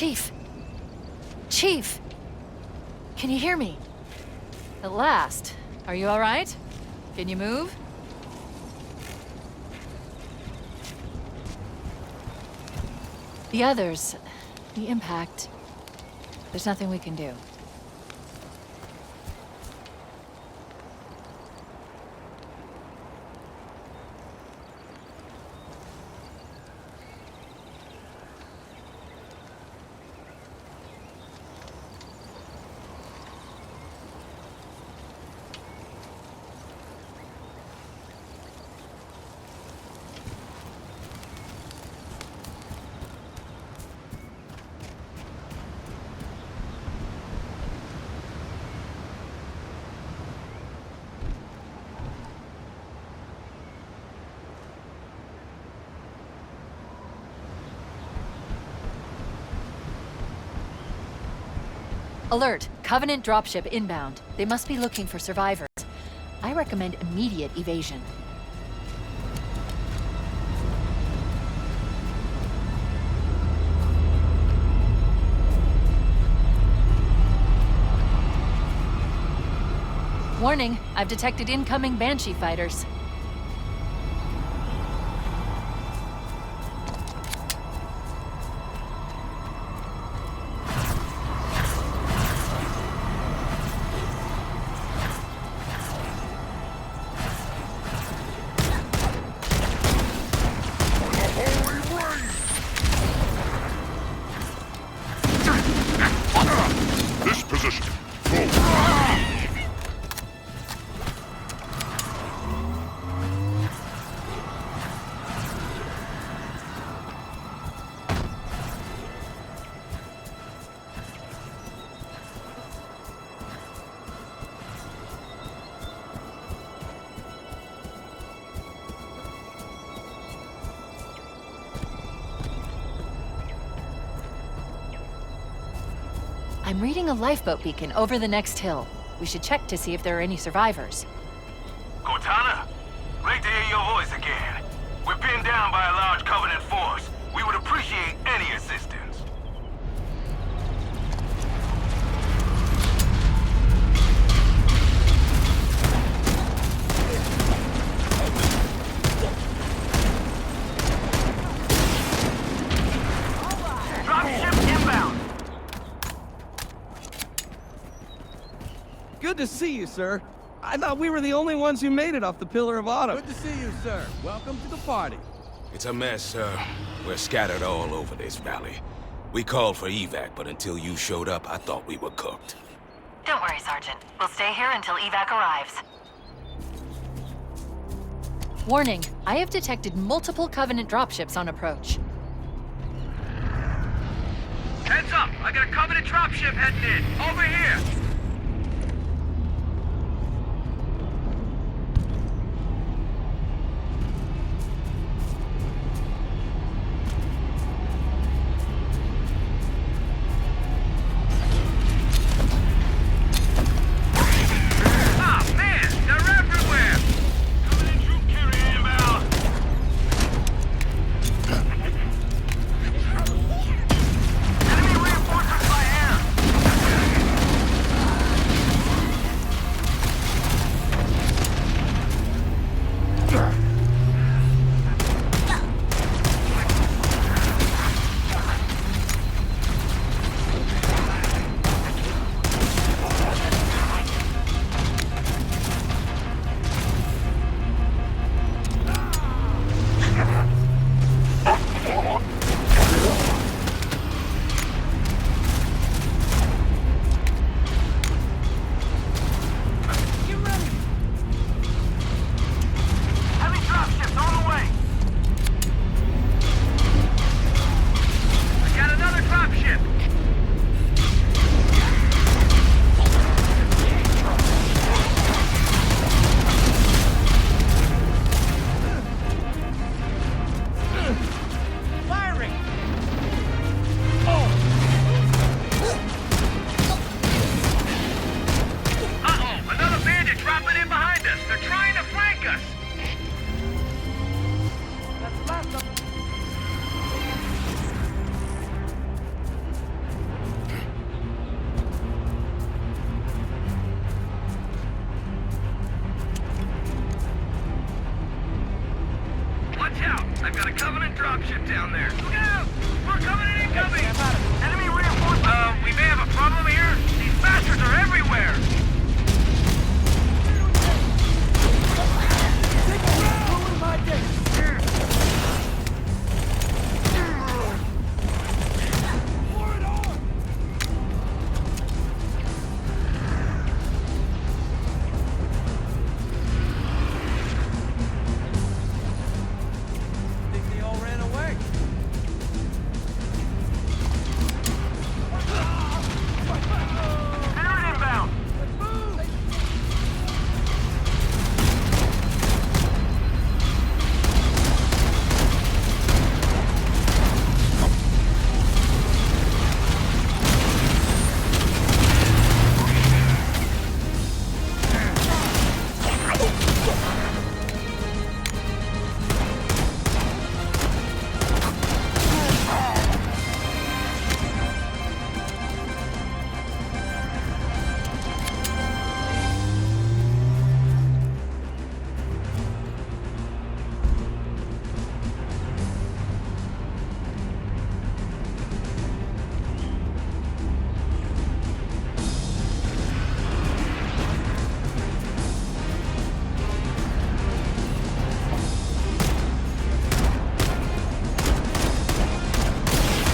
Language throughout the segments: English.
Chief! Chief! Can you hear me? At last. Are you all right? Can you move? The others, the impact, there's nothing we can do. Alert! Covenant dropship inbound. They must be looking for survivors. I recommend immediate evasion. Warning, I've detected incoming Banshee fighters. This position. Move. I'm reading a lifeboat beacon over the next hill. We should check to see if there are any survivors. Cortana? Great to hear your voice again. We're pinned down by a large Covenant force. We would appreciate any assistance. Dropship inbound! Good to see you, sir. I thought we were the only ones who made it off the Pillar of Autumn. Good to see you, sir. Welcome to the party. It's a mess, sir. We're scattered all over this valley. We called for evac, but until you showed up, I thought we were cooked. Don't worry, Sergeant. We'll stay here until evac arrives. Warning, I have detected multiple Covenant dropships on approach. Heads up! I got a Covenant dropship heading in. Over here! I've got a Covenant dropship down there. Look out! We're Covenant incoming! Enemy reinforcements! We may have a problem here. These bastards are everywhere! Think they all ran away. Enemy inbound!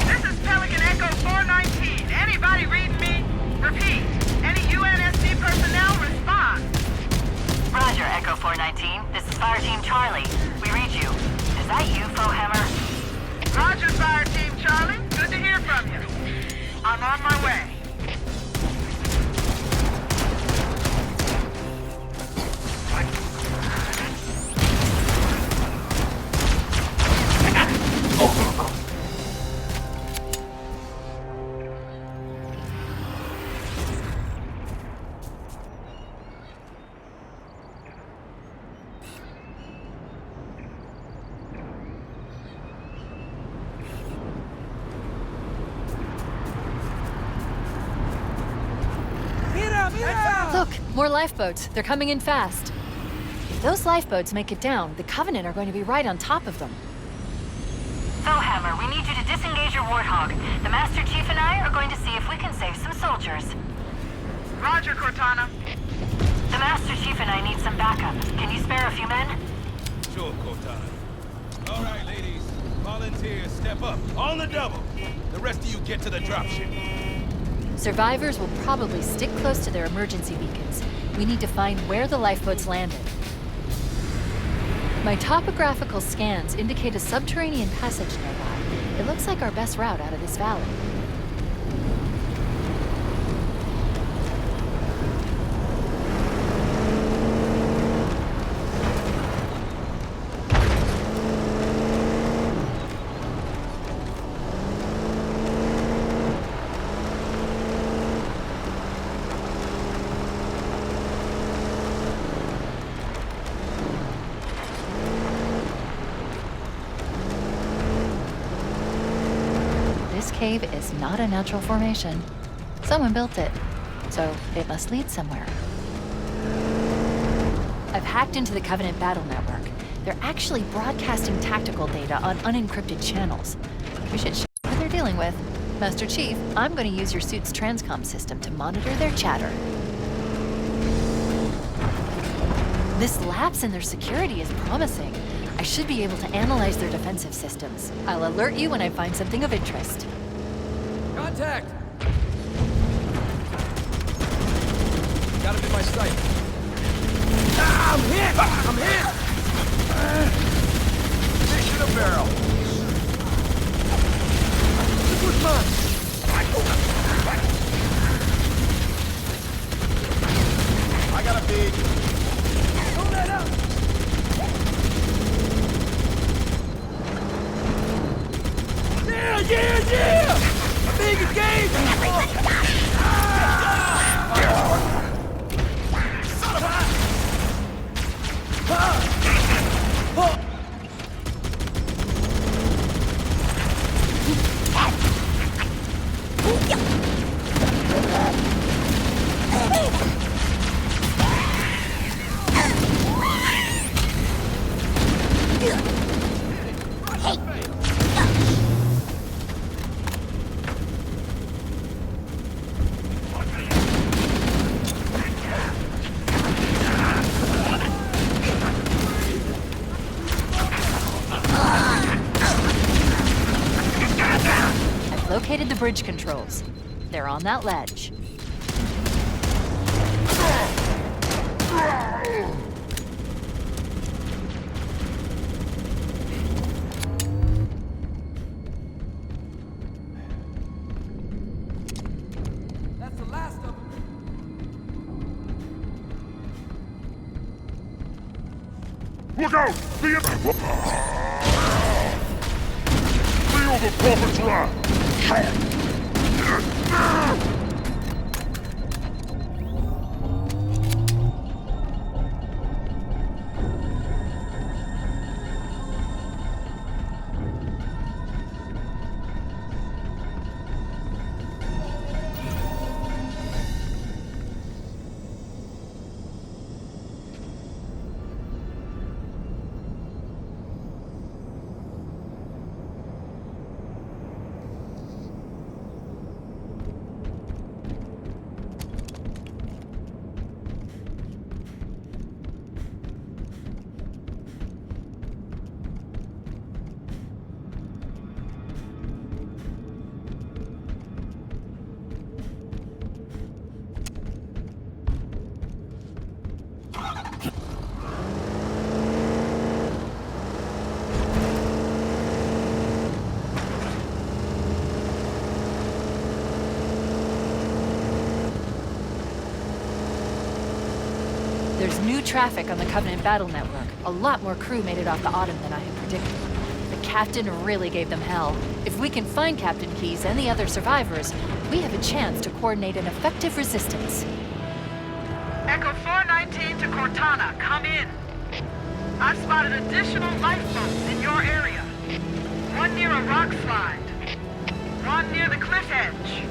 This is Pelican Echo 419. Anybody reading me? Repeat. Any UNSC personnel respond. Roger, Echo 419. This is Fire Team Charlie. We read you. Is that you, Foehammer? Roger, Fire Team Charlie. Good to hear from you. I'm on my way. Look, more lifeboats. They're coming in fast. If those lifeboats make it down, the Covenant are going to be right on top of them. Foehammer, we need you to disengage your Warthog. The Master Chief and I are going to see if we can save some soldiers. Roger, Cortana. The Master Chief and I need some backup. Can you spare a few men? Sure, Cortana. All right, ladies. Volunteers, step up. On the double. The rest of you get to the dropship. Survivors will probably stick close to their emergency beacons. We need to find where the lifeboats landed. My topographical scans indicate a subterranean passage nearby. It looks like our best route out of this valley. This cave is not a natural formation. Someone built it, so it must lead somewhere. I've hacked into the Covenant battle network. They're actually broadcasting tactical data on unencrypted channels. We should show what they're dealing with. Master Chief, I'm going to use your suit's transcom system to monitor their chatter. This lapse in their security is promising. I should be able to analyze their defensive systems. I'll alert you when I find something of interest. Contact! Got him in my sight. Ah, I'm hit! I'm hit! Mission a barrel. This was mine! I got a bead. Hold that up! Yeah! Big engage! I've located the bridge controls. They're on that ledge. That's the last of them. Look out! Feel the prophet's wrath! There's new traffic on the Covenant Battle Network. A lot more crew made it off the Autumn than I had predicted. The captain really gave them hell. If we can find Captain Keyes and the other survivors, we have a chance to coordinate an effective resistance. Echo 419 to Cortana, come in. I've spotted additional lifeboats in your area. One near a rock slide, one near the cliff edge,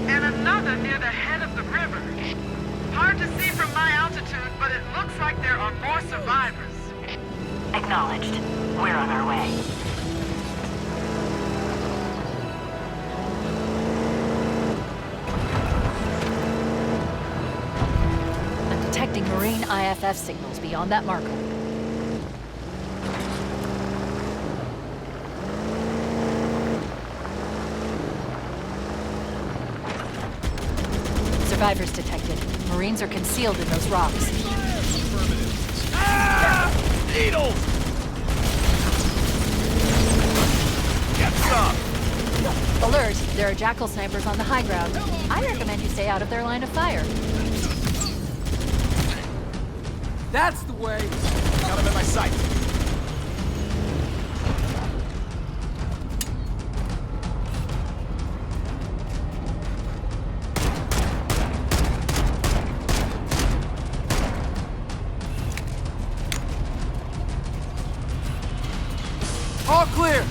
and another near the head of the river. Hard to see from my altitude, but it looks like there are more survivors. Acknowledged. We're on our way. I'm detecting Marine IFF signals beyond that marker. Survivors detected. Marines are concealed in those rocks. Needles! Get some! Alert! There are Jackal snipers on the high ground. I recommend you stay out of their line of fire. That's the way! Got him in my sight. All clear!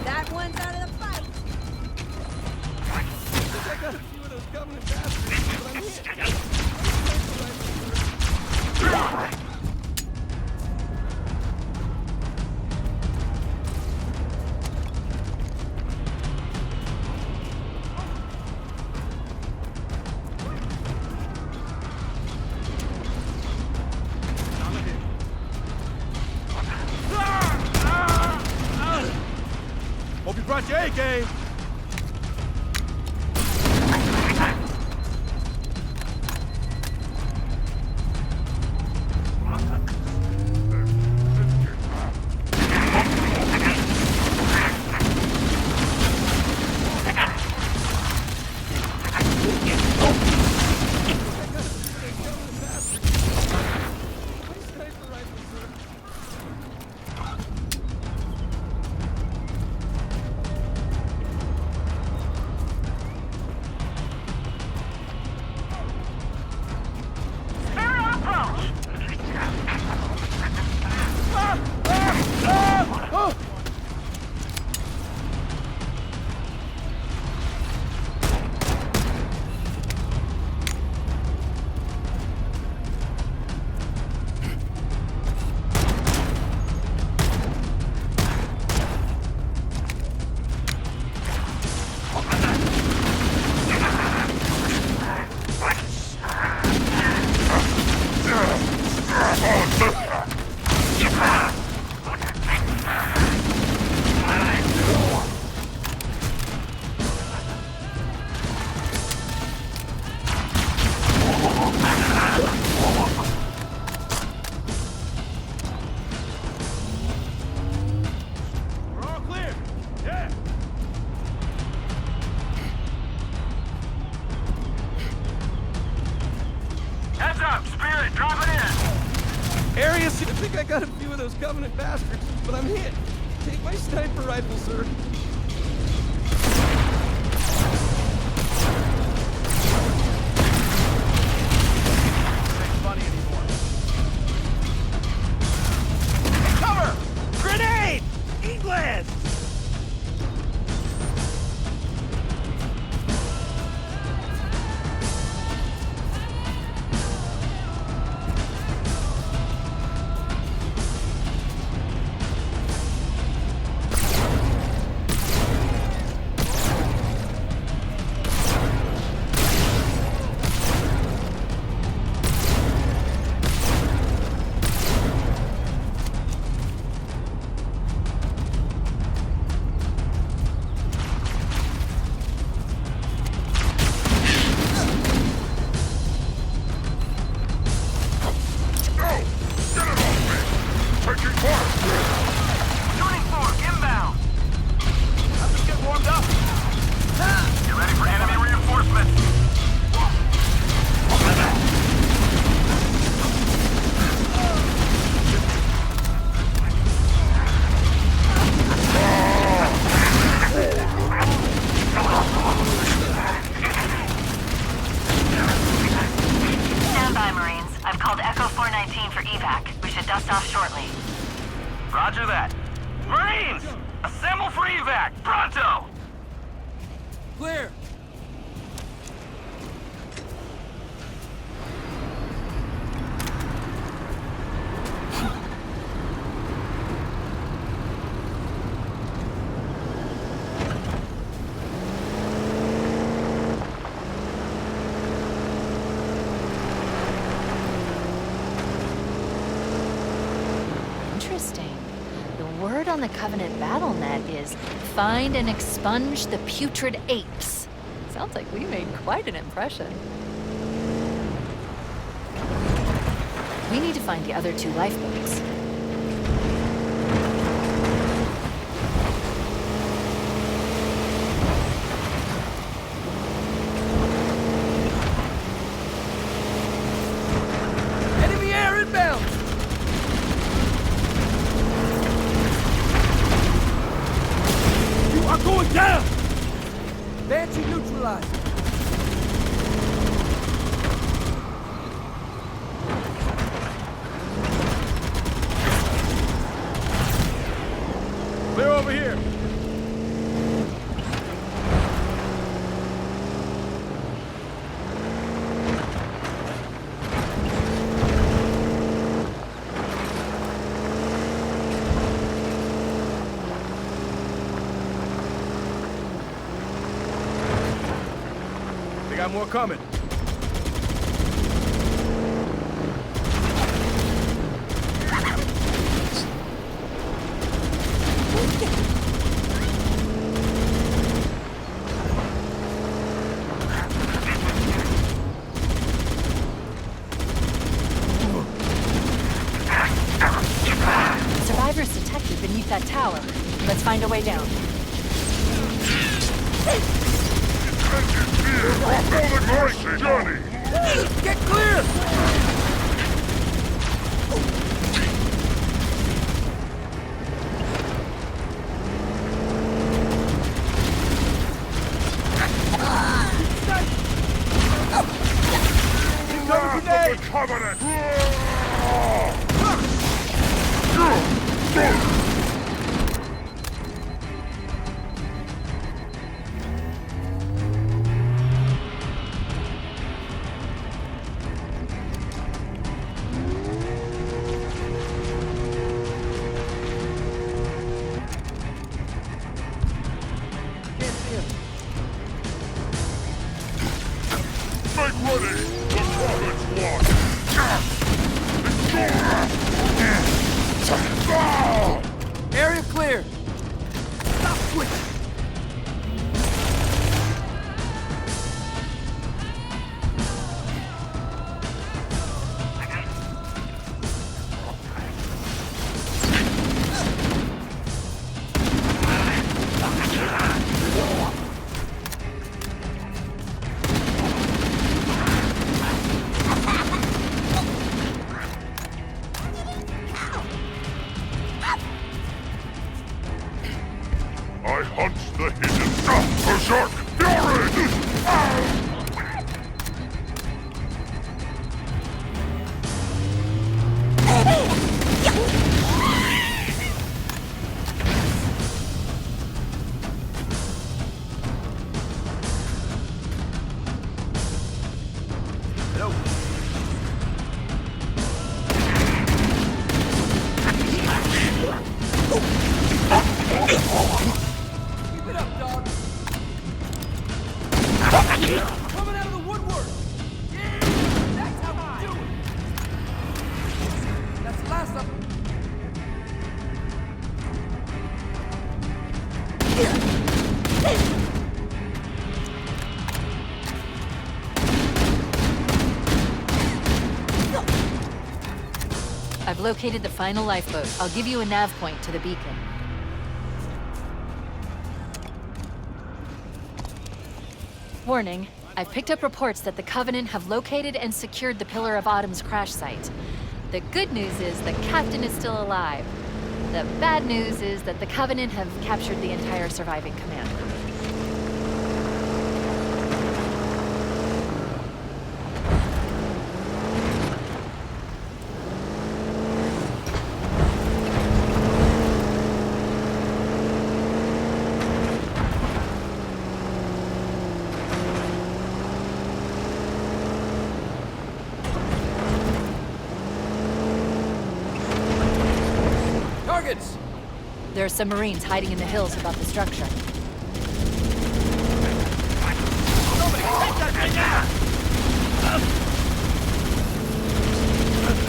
That one's out of the fight. I got a few of those Covenant bastards, but I'm here. Hope you brought your A game. it. Drop it in. Area C. I think I got a few of those Covenant bastards, but I'm hit. Take my sniper rifle, sir. Ain't funny anymore. Cover! Grenade! England! Shooting fork inbound. I'm just getting warmed up. You ready for enemy reinforcement? Stand by, Marines. I've called Echo 419 for evac. We should dust off shortly. Roger that. Marines! Assemble for evac! Pronto! Clear. Interesting. The word on the Covenant BattleNet is find and expunge the putrid apes. Sounds like we made quite an impression. We need to find the other two lifeboats. Enemy air inbound. You are going down! Banshee neutralized. Clear over here. They got more coming. Survivors detected beneath that tower. Let's find a way down. Great Johnny! Get clear! Wrath of the Covenant! Make ready! The Prophet's watch! Area clear. Stop quick. Coming out of the woodwork! Yeah! That's how we do it! That's the last of them. I've located the final lifeboat. I'll give you a nav point to the beacon. Warning. I've picked up reports that the Covenant have located and secured the Pillar of Autumn's crash site. The good news is the captain is still alive. The bad news is that the Covenant have captured the entire surviving commander. Targets! There are some Marines hiding in the hills above the structure.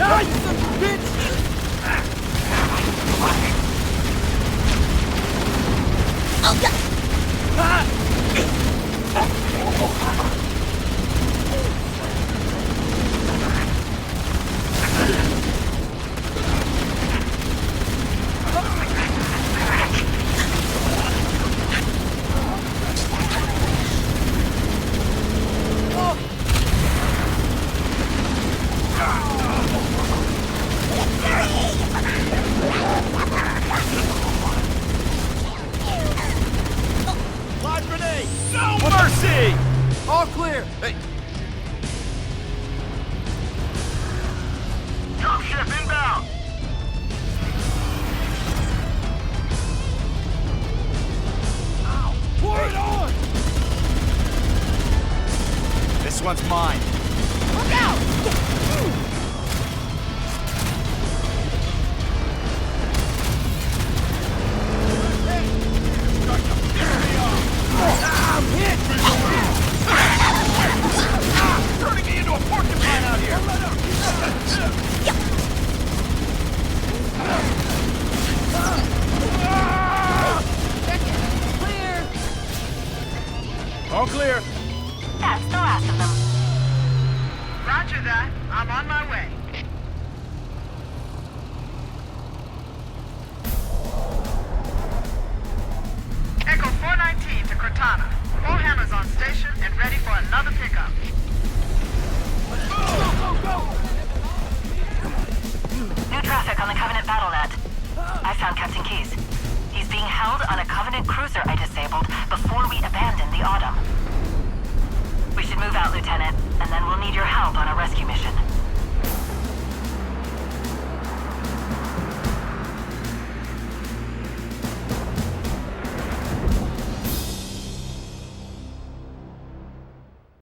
Ah, you son of a bitch! Live grenade! No mercy! All clear! Hey! Dropship inbound! Pour it on! This one's mine. Look out! I'm hit! Turning me into a porcupine out here! Clear! All clear. That's the last of them. Roger that. I'm on my way. Echo 419 to Cortana. Warhammer's on station and ready for another pickup. New traffic on the Covenant battle net. I found Captain Keyes. He's being held on a Covenant cruiser I disabled before we abandoned the Autumn. We should move out, Lieutenant, and then we'll need your help on a rescue mission.